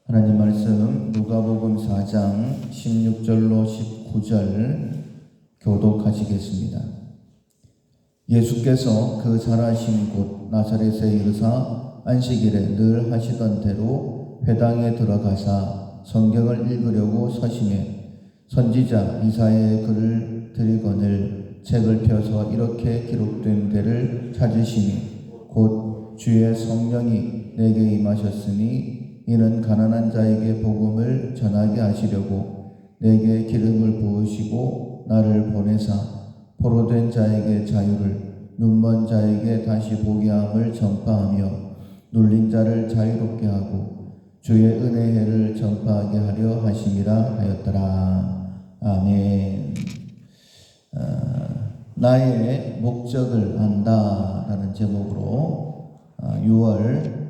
하나님 말씀 누가복음 4장 16절로 19절 교독하시겠습니다. 예수께서 그 자라신 곳 나사렛에 이르사 안식일에 늘 하시던 대로 회당에 들어가사 성경을 읽으려고 서심해 선지자 이사야의 글을 들이거늘 책을 펴서 이렇게 기록된 데를 찾으시니 곧 주의 성령이 내게 임하셨으니 이는 가난한 자에게 복음을 전하게 하시려고 내게 기름을 부으시고 나를 보내사 포로된 자에게 자유를 눈먼 자에게 다시 보게 함을 전파하며 눌린 자를 자유롭게 하고 주의 은혜의 해를 전파하게 하려 하심이라 하였더라. 아멘. 나의 목적을 안다라는 제목으로 6월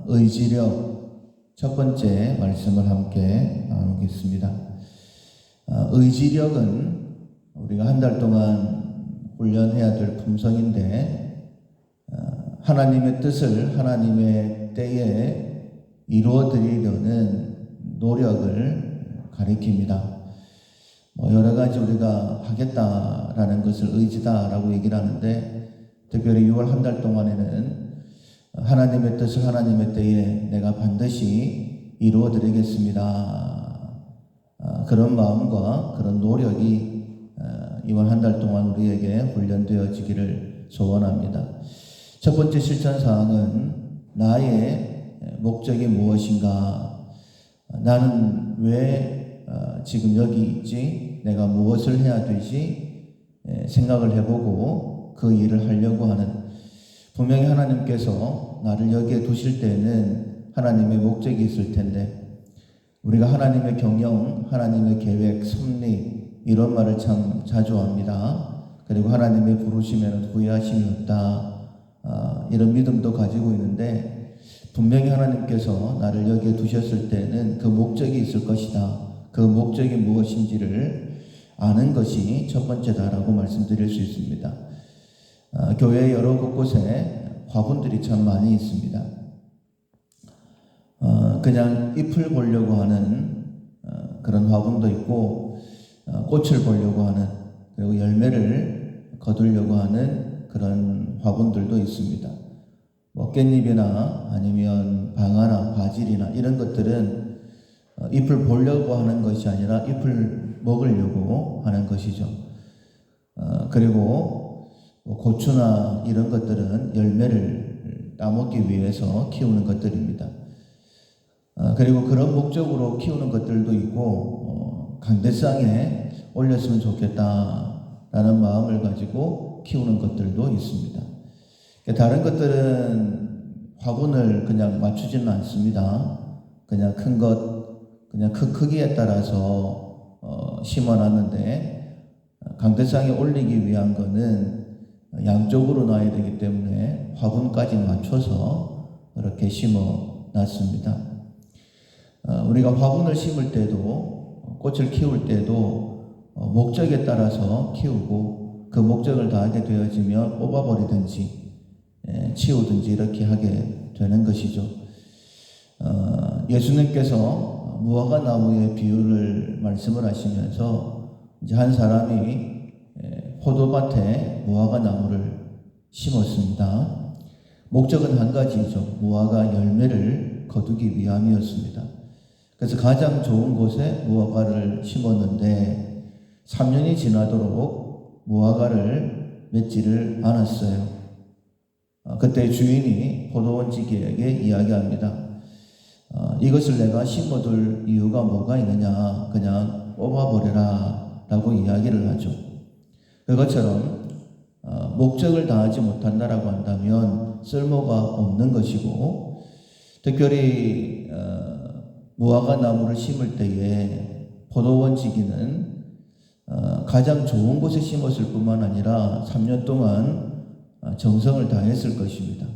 의지력 첫 번째 말씀을 함께 나누겠습니다. 의지력은 우리가 한 달 동안 훈련해야 될 품성인데 하나님의 뜻을 하나님의 때에 이루어드리려는 노력을 가리킵니다. 여러 가지 우리가 하겠다라는 것을 의지다라고 얘기를 하는데 특별히 6월 한 달 동안에는 하나님의 뜻을 하나님의 때에 내가 반드시 이루어드리겠습니다. 그런 마음과 그런 노력이 이번 한 달 동안 우리에게 훈련되어지기를 소원합니다. 첫 번째 실천사항은 나의 목적이 무엇인가? 나는 왜 지금 여기 있지? 내가 무엇을 해야 되지? 생각을 해보고 그 일을 하려고 하는, 분명히 하나님께서 나를 여기에 두실 때는 하나님의 목적이 있을 텐데 우리가 하나님의 경영, 하나님의 계획, 섭리 이런 말을 참 자주 합니다. 그리고 하나님의 부르심에는 후회하심이 없다. 이런 믿음도 가지고 있는데 분명히 하나님께서 나를 여기에 두셨을 때는 그 목적이 있을 것이다. 그 목적이 무엇인지를 아는 것이 첫 번째다라고 말씀드릴 수 있습니다. 교회 여러 곳곳에 화분들이 참 많이 있습니다. 그냥 잎을 보려고 하는 그런 화분도 있고 꽃을 보려고 하는, 그리고 열매를 거두려고 하는 그런 화분들도 있습니다. 깻잎이나 아니면 방아나 바질이나 이런 것들은 잎을 보려고 하는 것이 아니라 잎을 먹으려고 하는 것이죠. 그리고 고추나 이런 것들은 열매를 따먹기 위해서 키우는 것들입니다. 그리고 그런 목적으로 키우는 것들도 있고 강대상에 올렸으면 좋겠다라는 마음을 가지고 키우는 것들도 있습니다. 다른 것들은 화분을 그냥 맞추지는 않습니다. 그냥 큰 것, 그냥 큰 크기에 따라서 심어놨는데 강대상에 올리기 위한 거는 양쪽으로 놔야 되기 때문에 화분까지 맞춰서 이렇게 심어 놨습니다. 우리가 화분을 심을 때도 꽃을 키울 때도 목적에 따라서 키우고 그 목적을 다하게 되어지면 뽑아버리든지 치우든지 이렇게 하게 되는 것이죠. 예수님께서 무화과 나무의 비유를 말씀을 하시면서 이제 한 사람이 포도밭에 무화과 나무를 심었습니다. 목적은 한 가지죠. 무화과 열매를 거두기 위함이었습니다. 그래서 가장 좋은 곳에 무화과를 심었는데 3년이 지나도록 무화과를 맺지를 않았어요. 그때 주인이 포도원지기에게 이야기합니다. 이것을 내가 심어둘 이유가 뭐가 있느냐? 그냥 뽑아버려라 라고 이야기를 하죠. 그것처럼 목적을 다하지 못한다라고 한다면 쓸모가 없는 것이고, 특별히 무화과 나무를 심을 때에 포도원지기는 가장 좋은 곳에 심었을 뿐만 아니라 3년 동안 정성을 다했을 것입니다.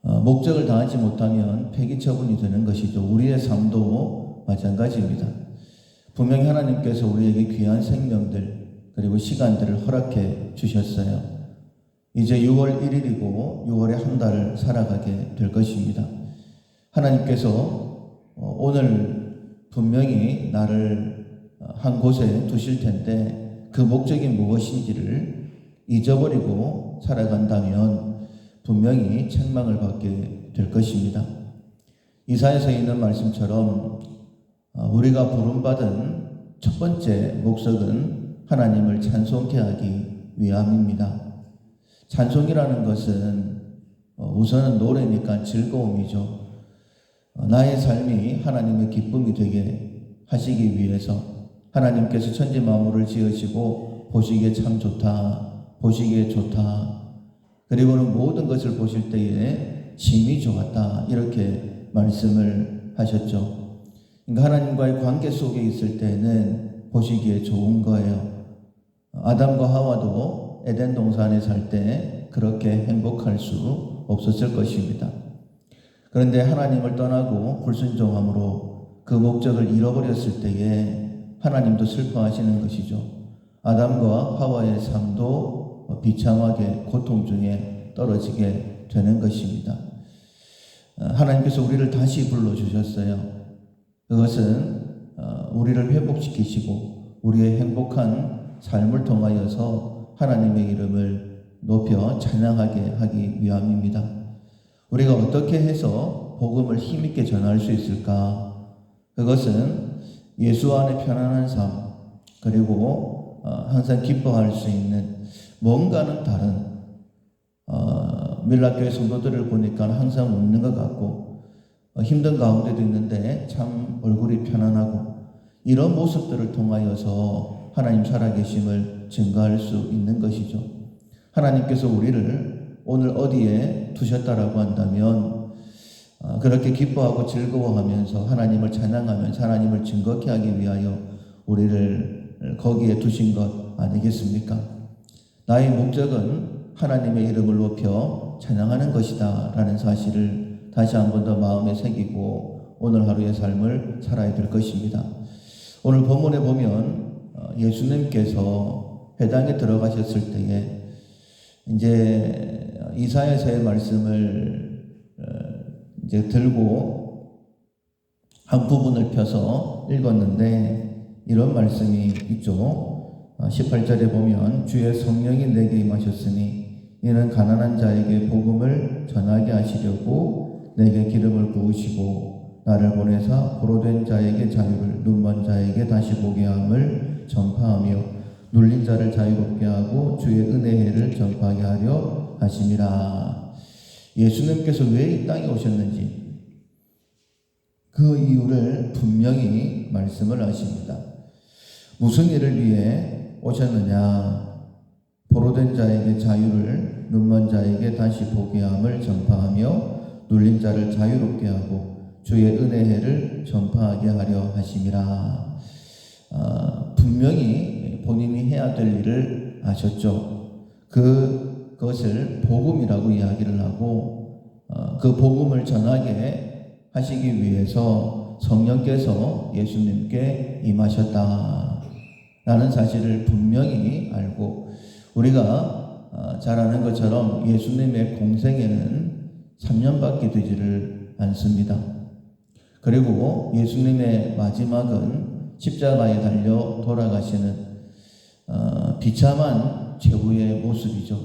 목적을 다하지 못하면 폐기처분이 되는 것이죠. 우리의 삶도 마찬가지입니다. 분명히 하나님께서 우리에게 귀한 생명들 그리고 시간들을 허락해 주셨어요. 이제 6월 1일이고 6월의 한 달을 살아가게 될 것입니다. 하나님께서 오늘 분명히 나를 한 곳에 두실 텐데 그 목적이 무엇인지를 잊어버리고 살아간다면 분명히 책망을 받게 될 것입니다. 이사야서에 있는 말씀처럼 우리가 부름받은 첫 번째 목적은 하나님을 찬송케 하기 위함입니다. 찬송이라는 것은 우선은 노래니까 즐거움이죠. 나의 삶이 하나님의 기쁨이 되게 하시기 위해서 하나님께서 천지 만물을 지으시고 보시기에 참 좋다, 보시기에 좋다, 그리고는 모든 것을 보실 때에 심히 좋았다, 이렇게 말씀을 하셨죠. 그러니까 하나님과의 관계 속에 있을 때는 보시기에 좋은 거예요. 아담과 하와도 에덴 동산에 살 때 그렇게 행복할 수 없었을 것입니다. 그런데 하나님을 떠나고 불순종함으로 그 목적을 잃어버렸을 때에 하나님도 슬퍼하시는 것이죠. 아담과 하와의 삶도 비참하게 고통 중에 떨어지게 되는 것입니다. 하나님께서 우리를 다시 불러주셨어요. 그것은 우리를 회복시키시고 우리의 행복한 삶을 통하여서 하나님의 이름을 높여 찬양하게 하기 위함입니다. 우리가 어떻게 해서 복음을 힘있게 전할 수 있을까? 그것은 예수 안에 편안한 삶, 그리고 항상 기뻐할 수 있는 뭔가는 다른 밀라교회 성도들을 보니까 항상 웃는 것 같고 힘든 가운데도 있는데 참 얼굴이 편안하고 이런 모습들을 통하여서 하나님 살아계심을 증거할 수 있는 것이죠. 하나님께서 우리를 오늘 어디에 두셨다라고 한다면 그렇게 기뻐하고 즐거워하면서 하나님을 찬양하면서 하나님을 증거케 하기 위하여 우리를 거기에 두신 것 아니겠습니까? 나의 목적은 하나님의 이름을 높여 찬양하는 것이다 라는 사실을 다시 한 번 더 마음에 새기고 오늘 하루의 삶을 살아야 될 것입니다. 오늘 본문에 보면 예수님께서 회당에 들어가셨을 때에 이제 이사야서의 말씀을 이제 들고 한 부분을 펴서 읽었는데 이런 말씀이 있죠. 18절에 보면 주의 성령이 내게 임하셨으니 이는 가난한 자에게 복음을 전하게 하시려고 내게 기름을 부으시고 나를 보내사 포로된 자에게 자유를 눈먼 자에게 다시 보게 함을 전파하며 눌린 자를 자유롭게 하고 주의 은혜의 해를 전파하게 하려 하심이라. 예수님께서 왜 이 땅에 오셨는지 그 이유를 분명히 말씀을 하십니다. 무슨 일을 위해 오셨느냐? 포로된 자에게 자유를 눈먼 자에게 다시 보게 함을 전파하며 눌린 자를 자유롭게 하고 주의 은혜의 해를 전파하게 하려 하심이라. 분명히 본인이 해야 될 일을 아셨죠. 그것을 복음이라고 이야기를 하고 그 복음을 전하게 하시기 위해서 성령께서 예수님께 임하셨다 라는 사실을 분명히 알고 우리가 잘 아는 것처럼 예수님의 공생애는 3년밖에 되지를 않습니다. 그리고 예수님의 마지막은 십자가에 달려 돌아가시는 비참한 최후의 모습이죠.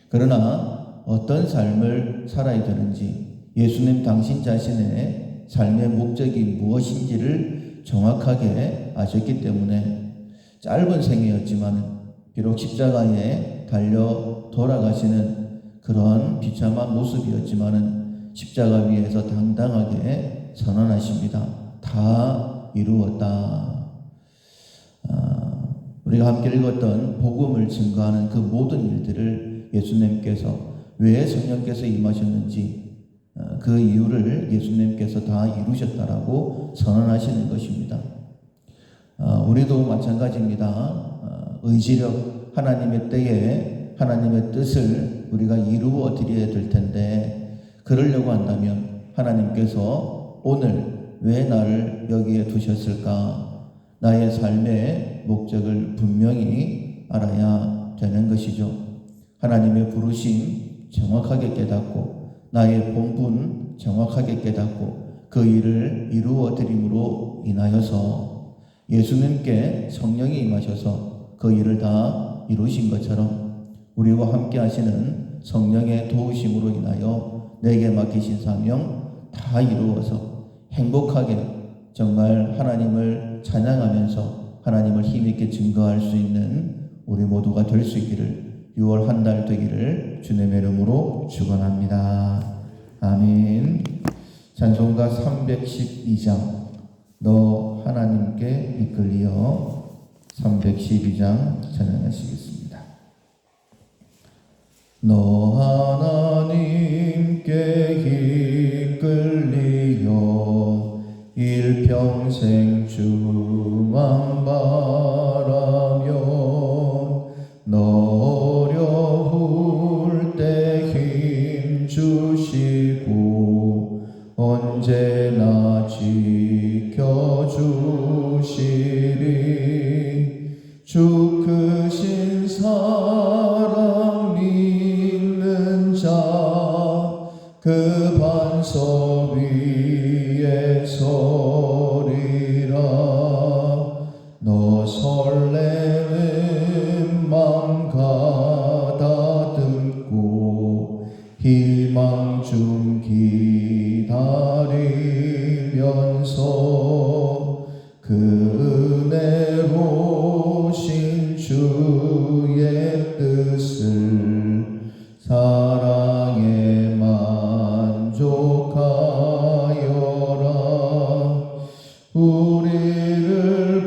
그러나 어떤 삶을 살아야 되는지 예수님 당신 자신의 삶의 목적이 무엇인지를 정확하게 아셨기 때문에 짧은 생애였지만 비록 십자가에 달려 돌아가시는 그런 비참한 모습이었지만 십자가 위에서 당당하게 선언하십니다. 다 이루었다. 우리가 함께 읽었던 복음을 증거하는 그 모든 일들을 예수님께서 왜 성령께서 임하셨는지 그 이유를 예수님께서 다 이루셨다라고 선언하시는 것입니다. 우리도 마찬가지입니다. 의지력, 하나님의 때에 하나님의 뜻을 우리가 이루어 드려야 될 텐데 그러려고 한다면 하나님께서 오늘 왜 나를 여기에 두셨을까? 나의 삶의 목적을 분명히 알아야 되는 것이죠. 하나님의 부르심 정확하게 깨닫고 나의 본분 정확하게 깨닫고 그 일을 이루어 드림으로 인하여서 예수님께 성령이 임하셔서 그 일을 다 이루신 것처럼 우리와 함께 하시는 성령의 도우심으로 인하여 내게 맡기신 사명 다 이루어서 행복하게 정말 하나님을 찬양하면서 하나님을 힘있게 증거할 수 있는 우리 모두가 될 수 있기를 6월 한 달 되기를 주님의 이름으로 축원합니다. 아멘. 찬송가 312장 너 하나님께 이끌리어 312장 찬양하시겠습니다. 너 하나님께 이끌리어 일평생 주만 바라며 너 어려울 때 힘 주시고 언제나 지켜주시리 주 크신 사랑 믿는 자 그 반석 위에 서리라 너 설레는 맘 가다듬고 희망 중 기다리면서 그 은혜로신 주의 뜻을 사랑에 만족하여라 우리를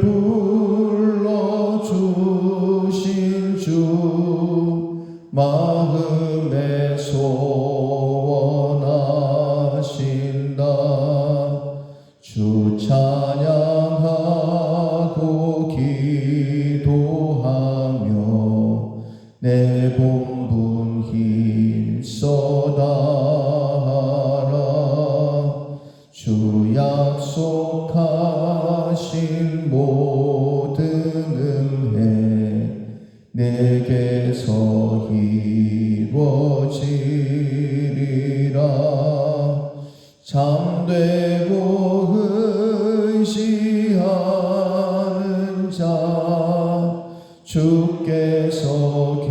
불러주신 주 마음에 소원하신다 주 찬양하고 기도하며 내 본분 힘써 다하라 주 약속하신 모든 은혜 내게서 이루어지리라 잠되고 의지하는 자 주께서